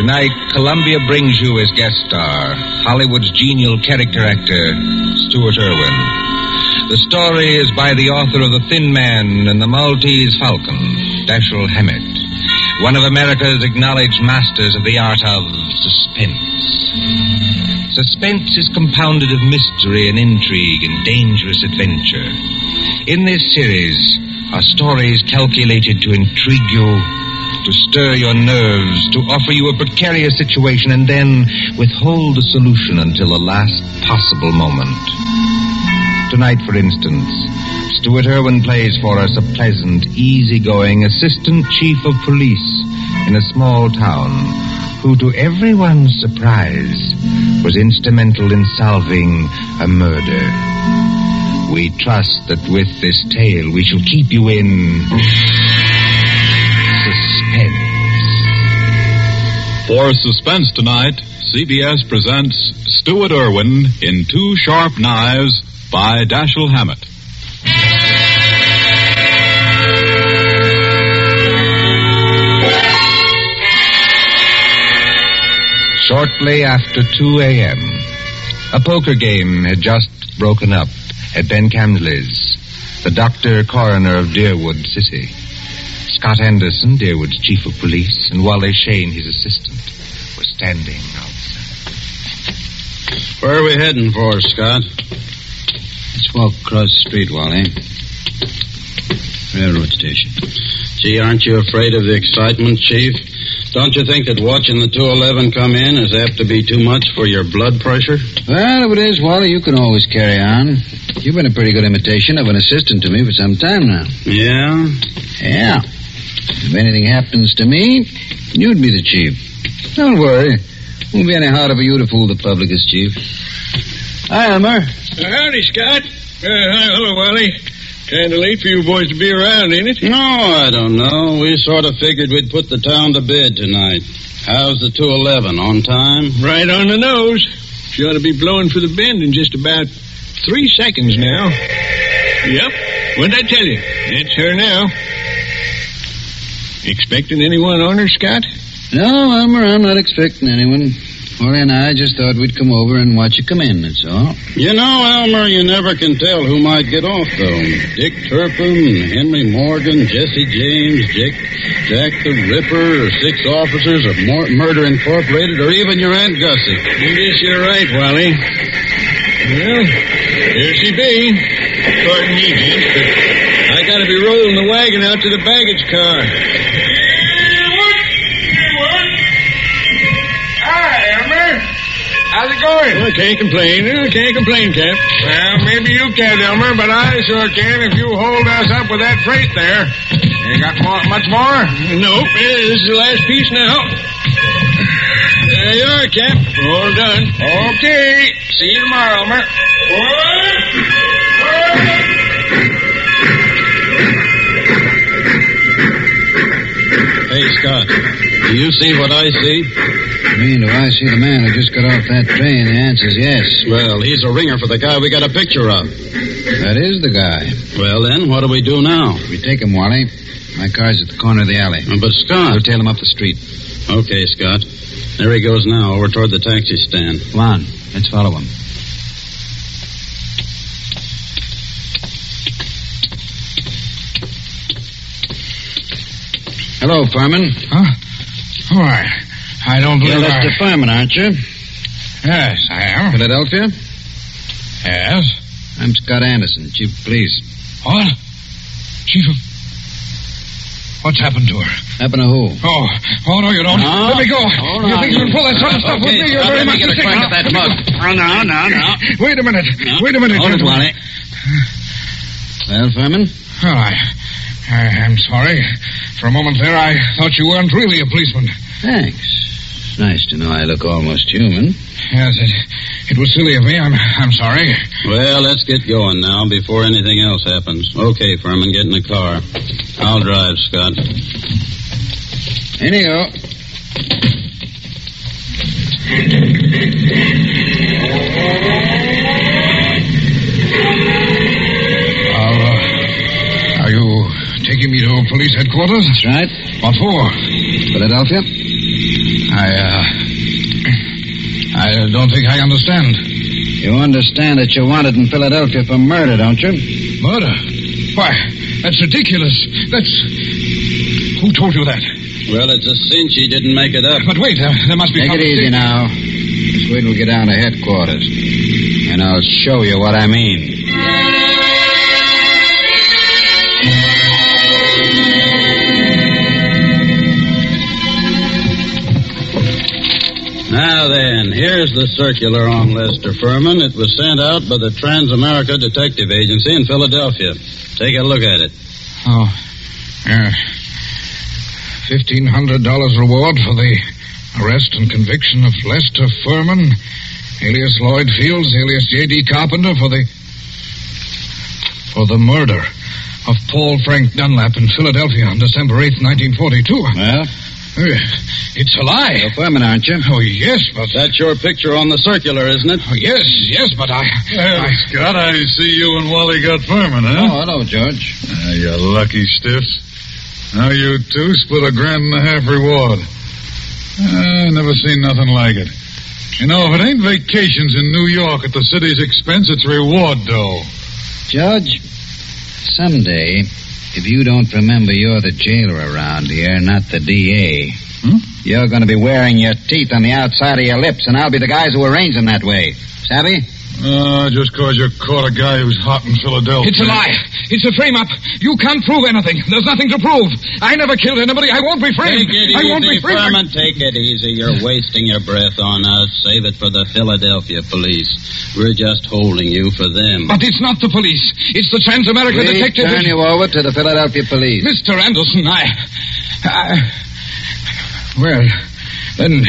Tonight, Columbia brings you as guest star Hollywood's genial character actor, Stuart Irwin. The story is by the author of The Thin Man and the Maltese Falcon, Dashiell Hammett, one of America's acknowledged masters of the art of suspense. Suspense is compounded of mystery and intrigue and dangerous adventure. In this series are stories calculated to intrigue you, to stir your nerves, to offer you a precarious situation, and then withhold the solution until the last possible moment. Tonight, for instance, Stuart Irwin plays for us a pleasant, easygoing assistant chief of police in a small town who, to everyone's surprise, was instrumental in solving a murder. We trust that with this tale we shall keep you in suspense. For Suspense tonight, CBS presents Stuart Irwin in Two Sharp Knives by Dashiell Hammett. Shortly after 2 a.m., a poker game had just broken up at Ben Camsley's, the doctor coroner of Deerwood City. Scott Anderson, Deerwood's chief of police, and Wally Shane, his assistant, were standing outside. Where are we heading for, Scott? Let's walk across the street, Wally. Railroad station. Gee, aren't you afraid of the excitement, Chief? Don't you think that watching the 211 come in is apt to be too much for your blood pressure? Well, if it is, Wally, you can always carry on. You've been a pretty good imitation of an assistant to me for some time now. Yeah? Yeah. If anything happens to me, you'd be the chief. Don't worry. Won't be any harder for you to fool the public as chief. Hi, Elmer. Howdy, Scott. Hello, Wally. Kind of late for you boys to be around, ain't it? No, I don't know. We sort of figured we'd put the town to bed tonight. How's the 211? On time? Right on the nose. She ought to be blowing for the bend in just about 3 seconds now. Yep. What'd I tell you? It's her now. Expecting anyone on her, Scott? No, Elmer, I'm not expecting anyone. Wally and I just thought we'd come over and watch you come in, that's all. You know, Elmer, you never can tell who might get off, though. Dick Turpin, Henry Morgan, Jesse James, Jack the Ripper, or 6 officers of Murder Incorporated, or even your Aunt Gussie. I guess you're right, Wally. Well, here she be. Pardon me, gents, but I gotta be rolling the wagon out to the baggage car. How's it going? Well, I can't complain, Cap. Well, maybe you can't, Elmer, but I sure can if you hold us up with that freight there. You got much more? Nope, this is the last piece now. There you are, Cap. All done. Okay. See you tomorrow, Elmer. Hey, Scott, do you see what I see? I mean, do I see the man who just got off that train? The answer's yes. Well, he's a ringer for the guy we got a picture of. That is the guy. Well, then, what do we do now? We take him, Wally. My car's at the corner of the alley. But, Scott... We'll tail him up the street. Okay, Scott. There he goes now, over toward the taxi stand. Come on. Let's follow him. Hello, Fireman. Huh? Why, I don't believe You're Lester Fireman, aren't you? Yes, I am. Philadelphia? Yes? I'm Scott Anderson, Chief of Police. What? Chief of... What's happened to her? Happened to who? Oh, no, you don't. No. Let me go. Hold You on. think you can pull that sort of stuff with me? You're very much get a crack at that mug. Oh, no. Wait a minute. No. Wait a minute. Hold it, Wally. Well, Fireman? Well, I'm sorry. For a moment there, I thought you weren't really a policeman. Thanks. It's nice to know I look almost human. Yes, it was silly of me. I'm sorry. Well, let's get going now before anything else happens. Okay, Furman, get in the car. I'll drive, Scott. In you go. Are you taking me to police headquarters? That's right. What for? Philadelphia? I don't think I understand. You understand that you're wanted in Philadelphia for murder, don't you? Murder? Why, that's ridiculous. Who told you that? Well, it's a cinch he didn't make it up. But wait, there must be... Take it easy now. Just wait till we get down to headquarters. And I'll show you what I mean. Now then, here's the circular on Lester Furman. It was sent out by the Trans-America Detective Agency in Philadelphia. Take a look at it. Oh, yeah. $1,500 reward for the arrest and conviction of Lester Furman, alias Lloyd Fields, alias J.D. Carpenter, for the murder of Paul Frank Dunlap in Philadelphia on December 8th, 1942. Well? It's a lie. You're Furman, aren't you? Oh, yes, but... That's your picture on the circular, isn't it? Oh, yes, but I... Scott, I see you and Wally got Furman, huh? Oh, hello, George. You lucky stiffs. Now you two split $1.50 reward. I never seen nothing like it. You know, if it ain't vacations in New York at the city's expense, it's reward dough. Judge, someday, if you don't remember you're the jailer around here, not the D.A., you're going to be wearing your teeth on the outside of your lips, and I'll be the guys who arrange them that way. Savvy? Just because you caught a guy who's hot in Philadelphia. It's a lie. It's a frame-up. You can't prove anything. There's nothing to prove. I never killed anybody. I won't be framed. Take it easy, Furman. Take it easy. You're wasting your breath on us. Save it for the Philadelphia police. We're just holding you for them. But it's not the police. It's the Trans-America Detective... turn you over to the Philadelphia police. Mr. Anderson, Well, then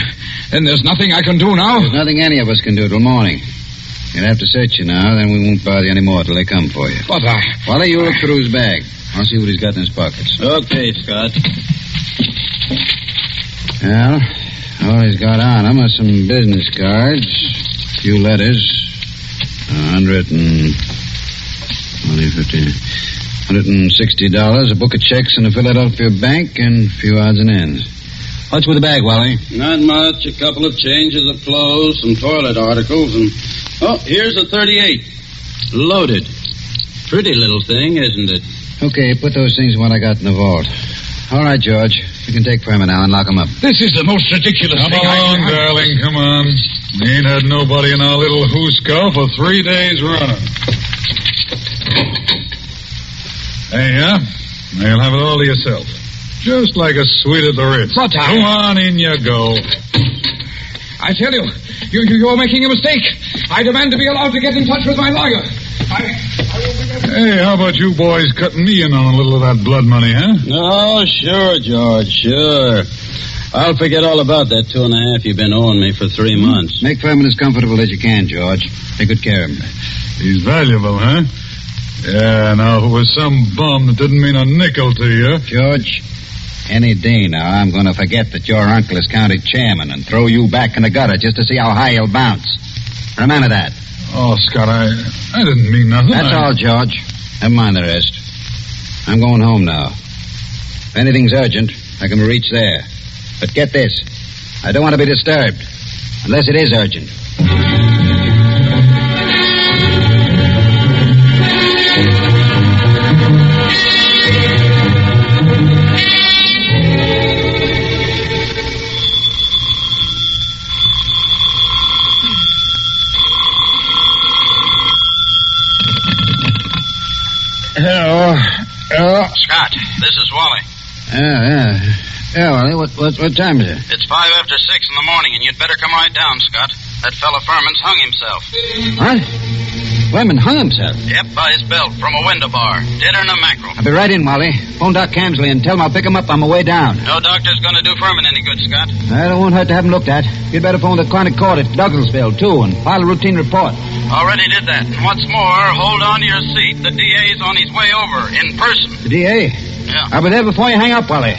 there's nothing I can do now. There's nothing any of us can do till morning. You'll have to search you now, then we won't bother you any more till they come for you. But Wally, you look through his bag. I'll see what he's got in his pockets. Okay, Scott. Well, all he's got on him are some business cards, a few letters, $160, a book of checks in a Philadelphia bank, and a few odds and ends. What's with the bag, Wally? Not much. A couple of changes of clothes, some toilet articles, and... Oh, here's a 38. Loaded. Pretty little thing, isn't it? Okay, put those things in what I got in the vault. All right, George. You can take Furman now and lock him up. This is the most ridiculous Come thing on, darling, come on. We ain't had nobody in our little hoosegow for 3 days running. There you are. Now you'll have it all to yourself. Just like a suite at the Ritz. But Go on, in you go. I tell you, you're making a mistake. I demand to be allowed to get in touch with my lawyer. Hey, how about you boys cutting me in on a little of that blood money, huh? Oh, sure, George, sure. I'll forget all about that $2.5 you've been owing me for 3 months. Make Furman as comfortable as you can, George. Take good care of him. He's valuable, huh? Yeah, now, if it was some bum that didn't mean a nickel to you... George, any day now, I'm going to forget that your uncle is county chairman and throw you back in the gutter just to see how high he'll bounce. Remember that. Oh, Scott, I didn't mean nothing. That's all, George. Never mind the rest. I'm going home now. If anything's urgent, I can reach there. But get this. I don't want to be disturbed. Unless it is urgent. Hello. Scott, this is Wally. Yeah, Wally. What time is it? It's 5 after 6 in the morning, and you'd better come right down, Scott. That fella Furman's hung himself. What? Furman hung himself? Yep, by his belt, from a window bar. Deader than a mackerel. I'll be right in, Wally. Phone Doc Camsley and tell him I'll pick him up on my way down. No doctor's going to do Furman any good, Scott. It won't hurt to have him looked at. You'd better phone the chronic court at Douglasville, too, and file a routine report. Already did that. And what's more, hold on to your seat. The DA's on his way over, in person. The DA? Yeah. I'll be there before you hang up, Wally.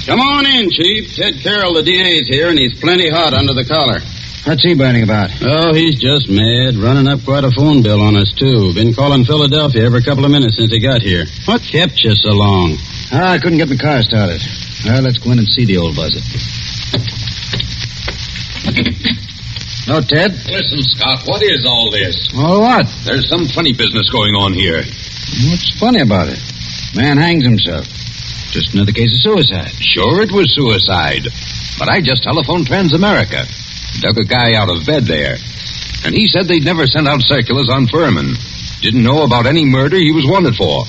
Come on in, Chief. Ted Carroll, the DA's here, and he's plenty hot under the collar. What's he burning about? Oh, he's just mad. Running up quite a phone bill on us, too. Been calling Philadelphia every couple of minutes since he got here. What kept you so long? I couldn't get my car started. Well, let's go in and see the old buzzard. No, Ted? Listen, Scott, what is all this? Oh, what? There's some funny business going on here. What's funny about it? Man hangs himself. Just another case of suicide. Sure, it was suicide. But I just telephoned Transamerica. Dug a guy out of bed there. And he said they'd never sent out circulars on Furman. Didn't know about any murder he was wanted for.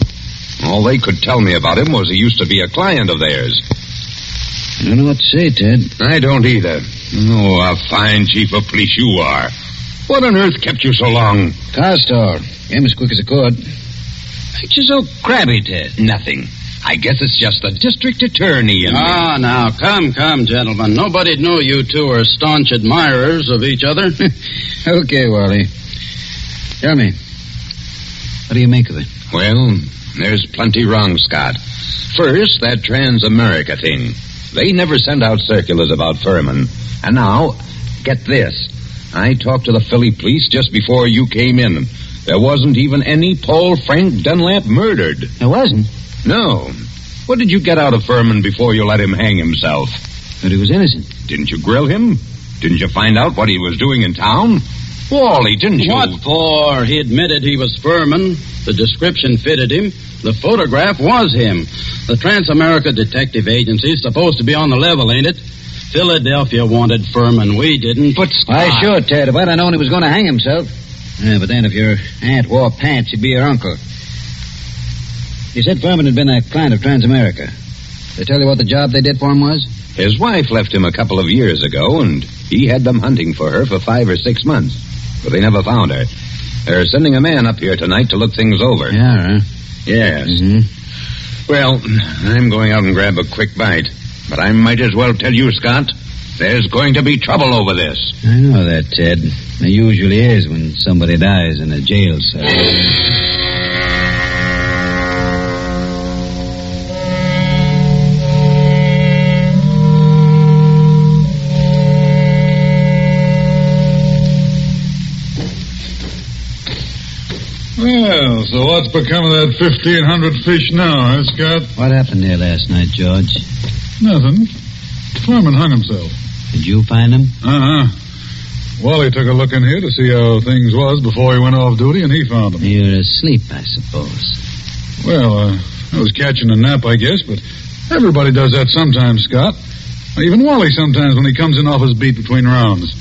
All they could tell me about him was he used to be a client of theirs. I don't know what to say, Ted. I don't either. Oh, a fine chief of police you are. What on earth kept you so long? Car store. Came as quick as I could. Ain't you so crabby, Ted? Nothing. I guess it's just the district attorney and... Ah, now, come, gentlemen. Nobody'd know you two are staunch admirers of each other. Okay, Wally. Tell me, what do you make of it? Well, there's plenty wrong, Scott. First, that Transamerica thing. They never sent out circulars about Furman. And now, get this. I talked to the Philly police just before you came in. There wasn't even any Paul Frank Dunlap murdered. There wasn't? No. What did you get out of Furman before you let him hang himself? But he was innocent. Didn't you grill him? Didn't you find out what he was doing in town? Wally, didn't you? What for? He admitted he was Furman. The description fitted him. The photograph was him. The Transamerica Detective Agency is supposed to be on the level, ain't it? Philadelphia wanted Furman. We didn't. But Why, sure, Ted. If I'd have known he was going to hang himself. Yeah, but then if your aunt wore pants, he'd be your uncle. You said Furman had been a client of Transamerica. They tell you what the job they did for him was? His wife left him a couple of years ago, and he had them hunting for her for 5 or 6 months. But they never found her. They're sending a man up here tonight to look things over. Yeah, huh? Yes. Mm-hmm. Well, I'm going out and grab a quick bite. But I might as well tell you, Scott, there's going to be trouble over this. I know that, Ted. There usually is when somebody dies in a jail cell. Well, so what's become of that 1,500 fish now, huh, Scott? What happened there last night, George? Nothing. Furman hung himself. Did you find him? Uh-huh. Wally took a look in here to see how things was before he went off duty, and he found him. You were asleep, I suppose. Well, I was catching a nap, I guess, but everybody does that sometimes, Scott. Even Wally sometimes when he comes in off his beat between rounds.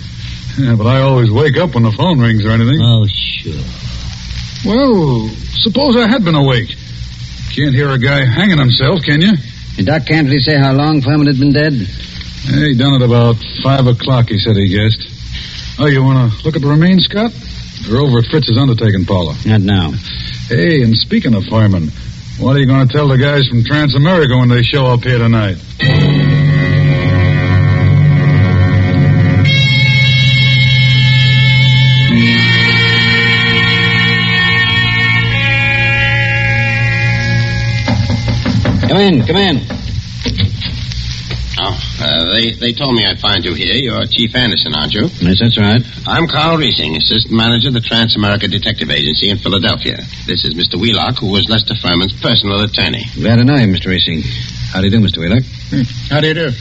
Yeah, but I always wake up when the phone rings or anything. Oh, sure. Well, suppose I had been awake. Can't hear a guy hanging himself, can you? Did Doc Cantley say how long Furman had been dead? He done it about 5 o'clock, he said he guessed. Oh, you want to look at the remains, Scott? They're over at Fritz's undertaking parlor. Not now. Hey, and speaking of Furman, what are you going to tell the guys from Transamerica when they show up here tonight? Come in. Oh, they told me I'd find you here. You're Chief Anderson, aren't you? Yes, that's right. I'm Carl Riesing, assistant manager of the Transamerica Detective Agency in Philadelphia. This is Mr. Wheelock, who was Lester Furman's personal attorney. Glad to know you, Mr. Riesing. How do you do, Mr. Wheelock? How do you do?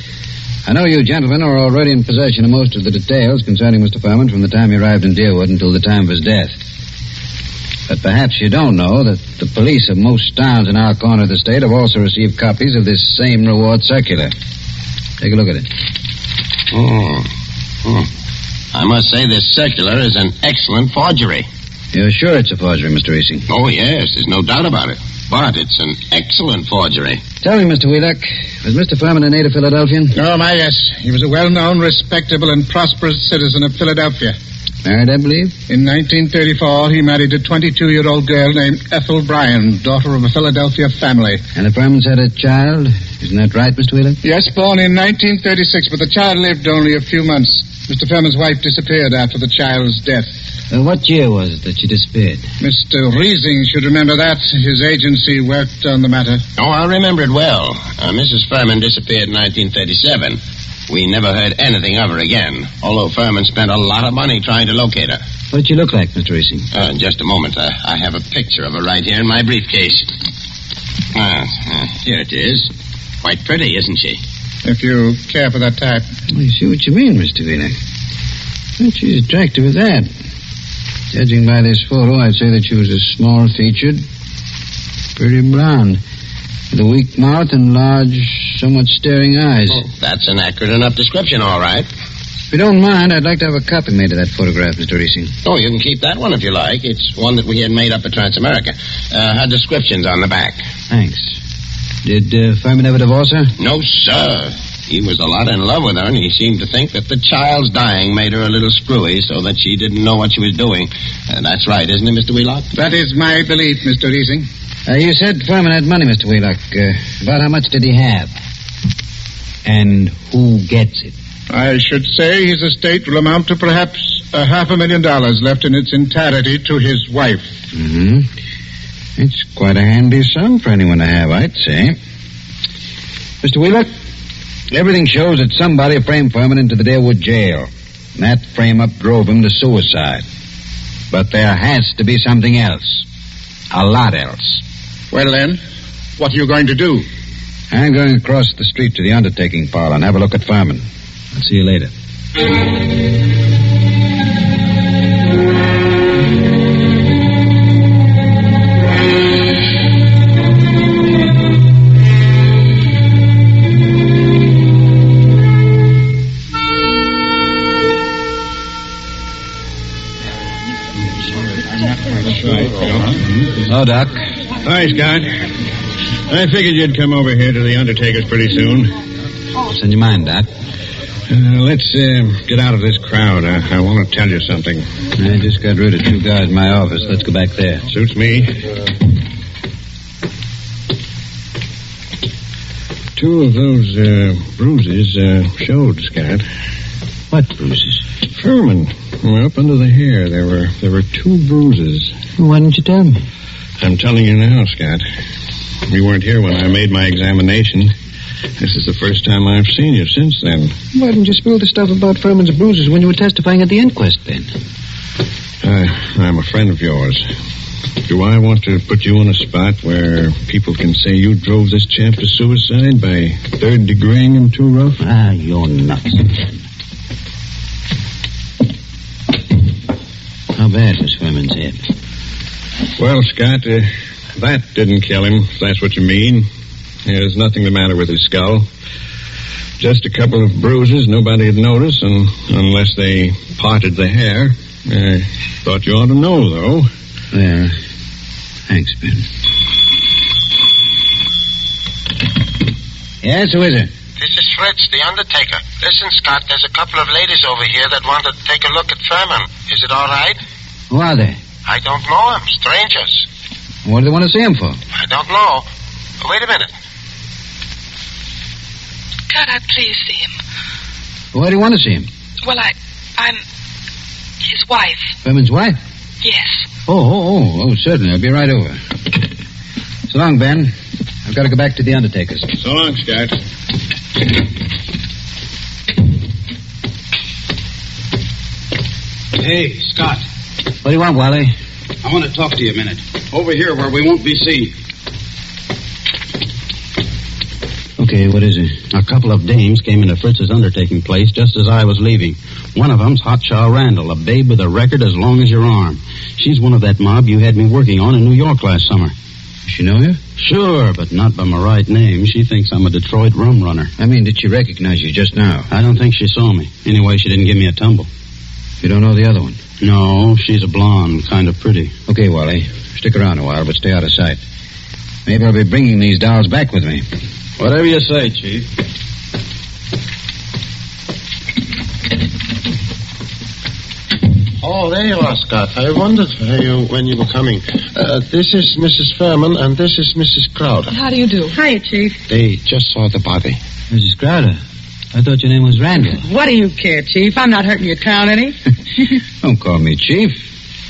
I know you gentlemen are already in possession of most of the details concerning Mr. Furman from the time he arrived in Deerwood until the time of his death. But perhaps you don't know that the police of most towns in our corner of the state have also received copies of this same reward circular. Take a look at it. I must say this circular is an excellent forgery. You're sure it's a forgery, Mr. Riesing? Oh, yes, there's no doubt about it. But it's an excellent forgery. Tell me, Mr. Wheelock, was Mr. Furman a native Philadelphian? Oh, my, yes. He was a well-known, respectable, and prosperous citizen of Philadelphia. Married, I believe? In 1934, he married a 22-year-old girl named Ethel Bryan, daughter of a Philadelphia family. And the Furmans had a child? Isn't that right, Mr. Wheelock? Yes, born in 1936, but the child lived only a few months. Mr. Furman's wife disappeared after the child's death. What year was it that she disappeared? Mr. Riesing should remember that. His agency worked on the matter. Oh, I remember it well. Mrs. Furman disappeared in 1937. We never heard anything of her again, although Furman spent a lot of money trying to locate her. What did she look like, Mr. Riesing? Just a moment. I have a picture of her right here in my briefcase. Here it is. Quite pretty, isn't she? If you care for that type. I see what you mean, Mr. Wheeler. But she's attractive as that. Judging by this photo, I'd say that she was a small-featured, pretty blonde, with a weak mouth and large, somewhat staring eyes. Oh, that's an accurate enough description, all right. If you don't mind, I'd like to have a copy made of that photograph, Mr. Riesing. Oh, you can keep that one if you like. It's one that we had made up at Transamerica. Her description's on the back. Thanks. Did Furman ever divorce her? No, sir. He was a lot in love with her, and he seemed to think that the child's dying made her a little screwy so that she didn't know what she was doing. That's right, isn't it, Mr. Wheelock? That is my belief, Mr. Riesing. You said Furman had money, Mr. Wheelock. About how much did he have? And who gets it? I should say his estate will amount to perhaps $500,000 left in its entirety to his wife. Mm-hmm. It's quite a handy sum for anyone to have, I'd say. Mr. Wheelock, everything shows that somebody framed Furman into the Deerwood jail. And that frame-up drove him to suicide. But there has to be something else. A lot else. Well, then, what are you going to do? I'm going across the street to the undertaking parlor and have a look at Furman. I'll see you later. Hello, Doc. Hi, Scott. I figured you'd come over here to the undertaker's pretty soon. What's on your mind, Doc? Let's get out of this crowd. I want to tell you something. I just got rid of 2 guys in my office. Let's go back there. Suits me. 2 of those bruises showed, Scott. What bruises? Furman. Up under the hair, there were 2 bruises. Why didn't you tell me? I'm telling you now, Scott. You weren't here when I made my examination. This is the first time I've seen you since then. Why didn't you spill the stuff about Furman's bruises when you were testifying at the inquest, then? I'm a friend of yours. Do I want to put you on a spot where people can say you drove this chap to suicide by third-degreeing him too rough? You're nuts. How bad was Furman's head? Well, Scott, that didn't kill him, if that's what you mean. There's nothing the matter with his skull. Just a couple of bruises nobody'd notice, and unless they parted the hair. I thought you ought to know, though. Yeah. Thanks, Ben. Yes, who is it? This is Fritz, the undertaker. Listen, Scott, there's a couple of ladies over here that want to take a look at Furman. Is it all right? Who are they? I don't know them. Strangers. What do they want to see him for? I don't know. Wait a minute. Could I please see him? Why do you want to see him? Well, I'm his wife. Furman's wife? Yes. Oh, certainly. I'll be right over. So long, Ben. I've got to go back to the undertaker's. So long, Scott. Hey, Scott. What do you want, Wally? I want to talk to you a minute. Over here where we won't be seen. Okay, what is it? A couple of dames came into Fritz's undertaking place just as I was leaving. One of them's Hotshot Randall, a babe with a record as long as your arm. She's one of that mob you had me working on in New York last summer. Does she know you? Sure, but not by my right name. She thinks I'm a Detroit rum runner. I mean, did she recognize you just now? I don't think she saw me. Anyway, she didn't give me a tumble. You don't know the other one? No, she's a blonde, kind of pretty. Okay, Wally. Stick around a while, but stay out of sight. Maybe I'll be bringing these dolls back with me. Whatever you say, Chief. Oh, there you are, Scott. I wondered when you were coming. This is Mrs. Furman, and this is Mrs. Crowder. How do you do? Hiya, Chief. They just saw the body. Mrs. Crowder, I thought your name was Randall. What do you care, Chief? I'm not hurting your town any. Don't call me Chief.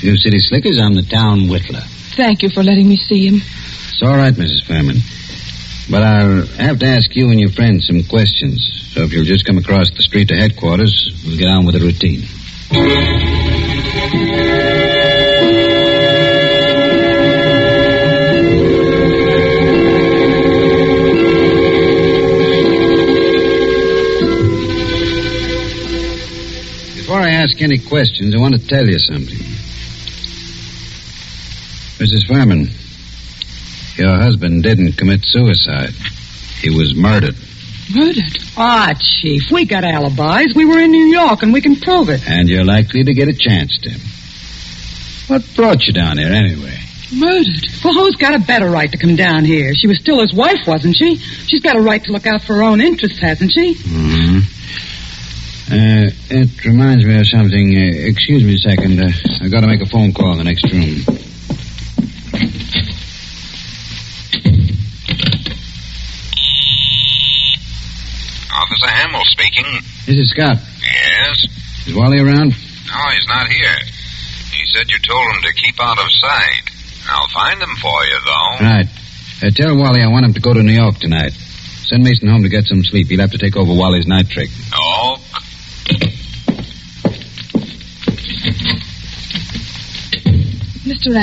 You city slickers, I'm the town whittler. Thank you for letting me see him. It's all right, Mrs. Furman. But I'll have to ask you and your friend some questions. So if you'll just come across the street to headquarters, we'll get on with the routine. Before I ask any questions, I want to tell you something. Mrs. Furman, your husband didn't commit suicide. He was murdered. Murdered? Ah, Chief, we got alibis. We were in New York, and we can prove it. And you're likely to get a chance to. What brought you down here, anyway? Murdered? Well, who's got a better right to come down here? She was still his wife, wasn't she? She's got a right to look out for her own interests, hasn't she? Mm-hmm. It reminds me of something. Excuse me a second. I've got to make a phone call in the next room. Officer Hamill speaking. This is Scott. Yes? Is Wally around? No, he's not here. He said you told him to keep out of sight. I'll find him for you, though. Right. Tell Wally I want him to go to New York tonight. Send Mason home to get some sleep. He'll have to take over Wally's night trick. Oh. Mr.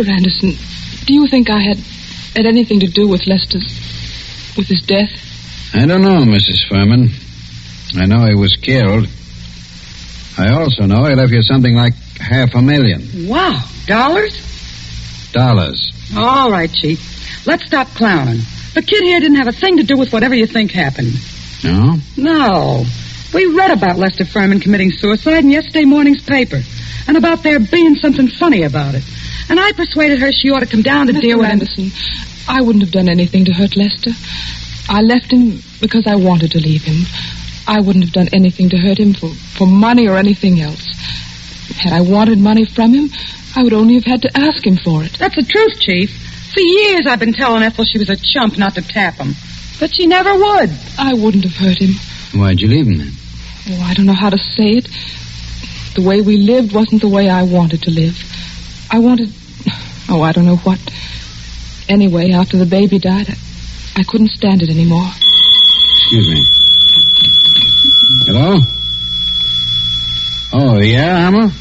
Anderson, do you think I had anything to do with with his death? I don't know, Mrs. Furman. I know he was killed. I also know he left you something like $500,000. Wow. Dollars? Dollars. All right, Chief. Let's stop clowning. The kid here didn't have a thing to do with whatever you think happened. No? No. We read about Lester Furman committing suicide in yesterday morning's paper, and about there being something funny about it. And I persuaded her she ought to come down to deal with Anderson, I wouldn't have done anything to hurt Lester. I left him because I wanted to leave him. I wouldn't have done anything to hurt him for money or anything else. Had I wanted money from him, I would only have had to ask him for it. That's the truth, Chief. For years I've been telling Ethel she was a chump not to tap him. But she never would. I wouldn't have hurt him. Why'd you leave him then? Oh, I don't know how to say it. The way we lived wasn't the way I wanted to live. I wanted... Oh, I don't know what. Anyway, after the baby died, I couldn't stand it anymore. Excuse me. Hello? Oh, yeah, Hammer?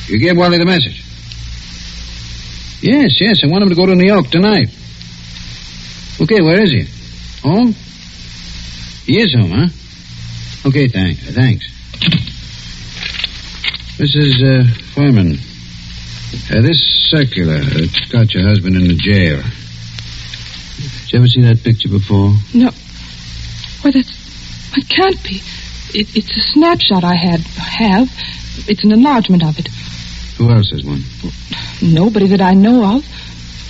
You gave Wally the message? Yes, I want him to go to New York tonight. Okay, where is he? Home? He is home, huh? Okay, thanks. Mrs. Furman, this circular that's got your husband in the jail. Did you ever see that picture before? No. Why, that can't be. It's a snapshot I have. It's an enlargement of it. Who else has one? Nobody that I know of.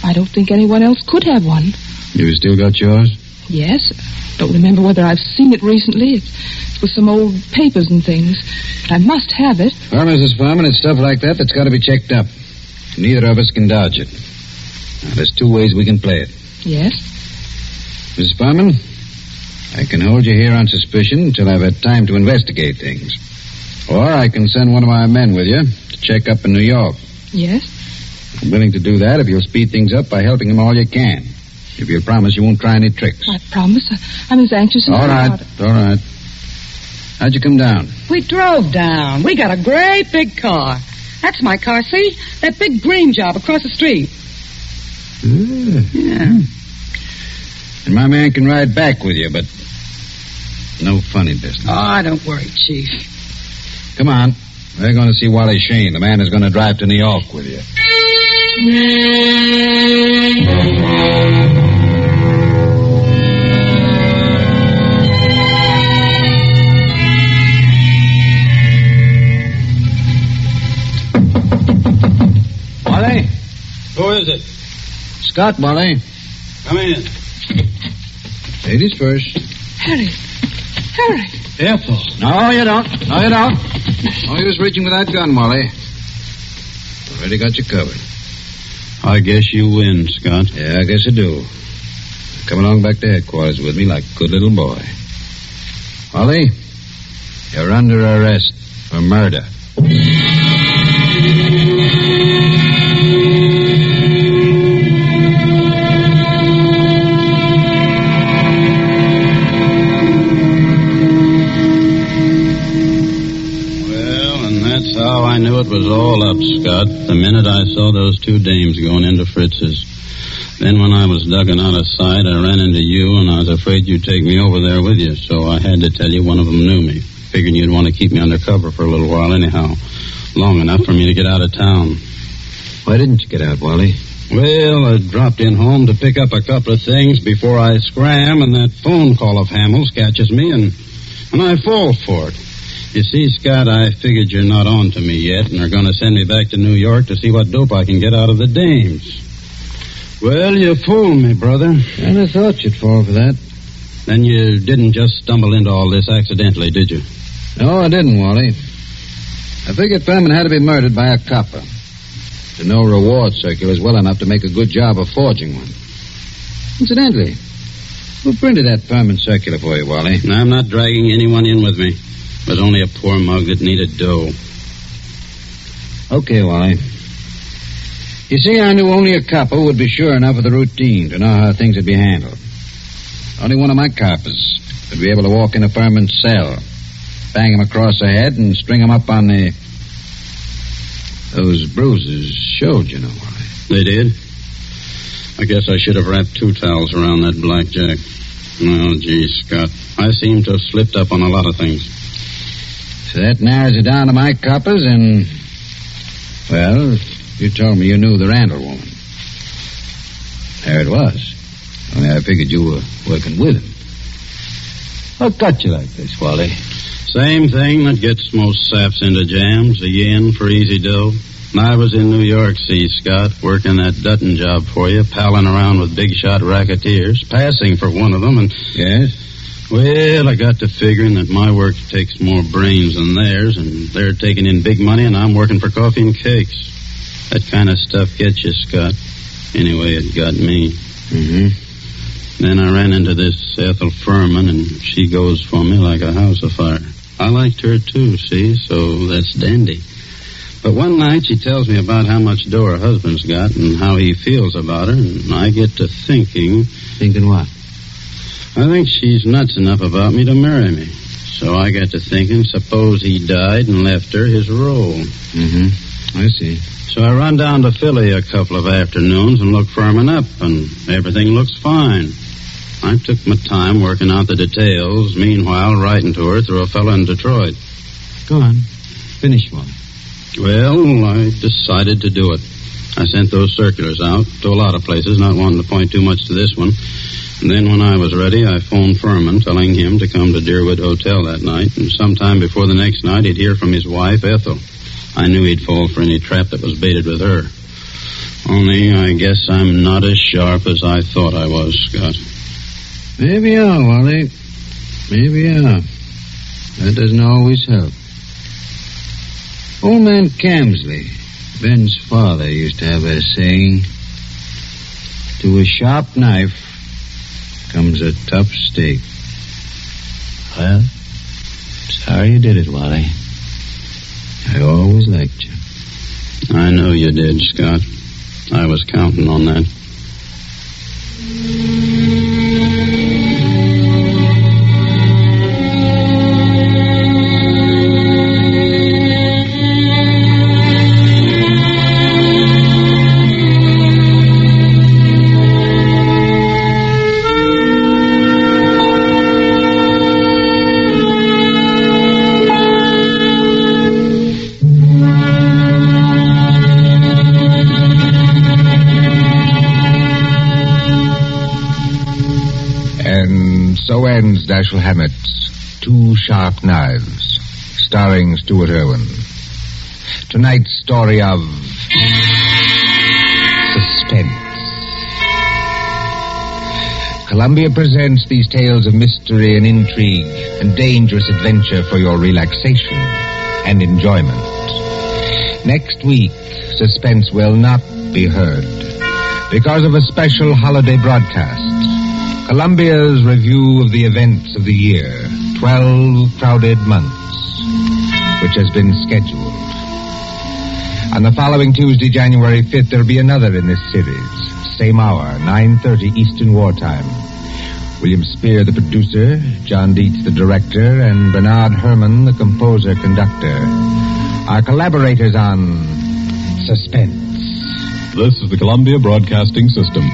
I don't think anyone else could have one. You still got yours? Yes. Don't remember whether I've seen it recently. It's with some old papers and things. But I must have it. Well, Mrs. Furman, it's stuff like that that's got to be checked up. Neither of us can dodge it. Now, there's two ways we can play it. Yes? Mrs. Furman, I can hold you here on suspicion until I've had time to investigate things. Or I can send one of my men with you to check up in New York. Yes? I'm willing to do that if you'll speed things up by helping him all you can. If you'll promise you won't try any tricks. I promise. I'm as anxious as all right. How'd you come down? We drove down. We got a great big car. That's my car, see? That big green job across the street. Yeah. And my man can ride back with you, but no funny business. Oh, don't worry, Chief. Come on. We're going to see Wally Shane, the man who's going to drive to New York with you. Wally? Who is it? Scott, Wally. Come in. Ladies first. Harry. Ethel. No, you don't. No use reaching with that gun, Wally. Already got you covered. I guess you win, Scott. Yeah, I guess I do. Come along back to headquarters with me like a good little boy. Wally, you're under arrest. for murder. That's how I knew it was all up, Scott, the minute I saw those two dames going into Fritz's. Then when I was ducking out of sight, I ran into you, and I was afraid you'd take me over there with you, so I had to tell you one of them knew me, figuring you'd want to keep me under cover for a little while anyhow, long enough for me to get out of town. Why didn't you get out, Wally? Well, I dropped in home to pick up a couple of things before I scram, and that phone call of Hamill's catches me, and I fall for it. You see, Scott, I figured you're not on to me yet and are going to send me back to New York to see what dope I can get out of the dames. Well, you fooled me, brother. And I thought you'd fall for that. Then you didn't just stumble into all this accidentally, did you? No, I didn't, Wally. I figured Furman had to be murdered by a copper. The no reward circular's well enough to make a good job of forging one. Incidentally, who printed that Furman circular for you, Wally? I'm not dragging anyone in with me. It was only a poor mug that needed dough. Okay, Wally. You see, I knew only a copper would be sure enough of the routine to know how things would be handled. Only one of my coppers would be able to walk into Furman's cell, bang him across the head, and string him up on the... Those bruises showed, you know, Wally. They did? I guess I should have wrapped 2 towels around that blackjack. Oh, gee, Scott. I seem to have slipped up on a lot of things. So that narrows it down to my coppers and... Well, you told me you knew the Randall woman. There it was. Only I figured you were working with him. What got you like this, Wally? Same thing that gets most saps into jams, a yen for easy dough. I was in New York, see, Scott, working that Dutton job for you, palling around with big-shot racketeers, passing for one of them, and... Yes? Well, I got to figuring that my work takes more brains than theirs, and they're taking in big money, and I'm working for coffee and cakes. That kind of stuff gets you, Scott. Anyway, it got me. Mm-hmm. Then I ran into this Ethel Furman, and she goes for me like a house afire. I liked her, too, see, so that's dandy. But one night she tells me about how much dough her husband's got and how he feels about her, and I get to thinking... Thinking what? I think she's nuts enough about me to marry me. So I got to thinking, suppose he died and left her his role. Mm-hmm. I see. So I run down to Philly a couple of afternoons and look Furman up, and everything looks fine. I took my time working out the details, meanwhile writing to her through a fellow in Detroit. Go on. Finish one. Well, I decided to do it. I sent those circulars out to a lot of places, not wanting to point too much to this one. And then when I was ready, I phoned Furman, telling him to come to Deerwood Hotel that night. And sometime before the next night, he'd hear from his wife, Ethel. I knew he'd fall for any trap that was baited with her. Only I guess I'm not as sharp as I thought I was, Scott. Maybe you are, Wally. Maybe you are. That doesn't always help. Old man Camsley, Ben's father, used to have a saying, to a sharp knife comes a tough steak. Well, sorry you did it, Wally. I always liked you. I know you did, Scott. I was counting on that. So ends Dashiell Hammett's 2 Sharp Knives, starring Stuart Irwin. Tonight's story of Suspense. Columbia presents these tales of mystery and intrigue and dangerous adventure for your relaxation and enjoyment. Next week, Suspense will not be heard because of a special holiday broadcast. Columbia's review of the events of the year, 12 crowded months, which has been scheduled. On the following Tuesday, January 5th, there'll be another in this series. Same hour, 9:30 Eastern Wartime. William Spear, the producer, John Dietz, the director, and Bernard Herrmann, the composer-conductor, are collaborators on Suspense. This is the Columbia Broadcasting System.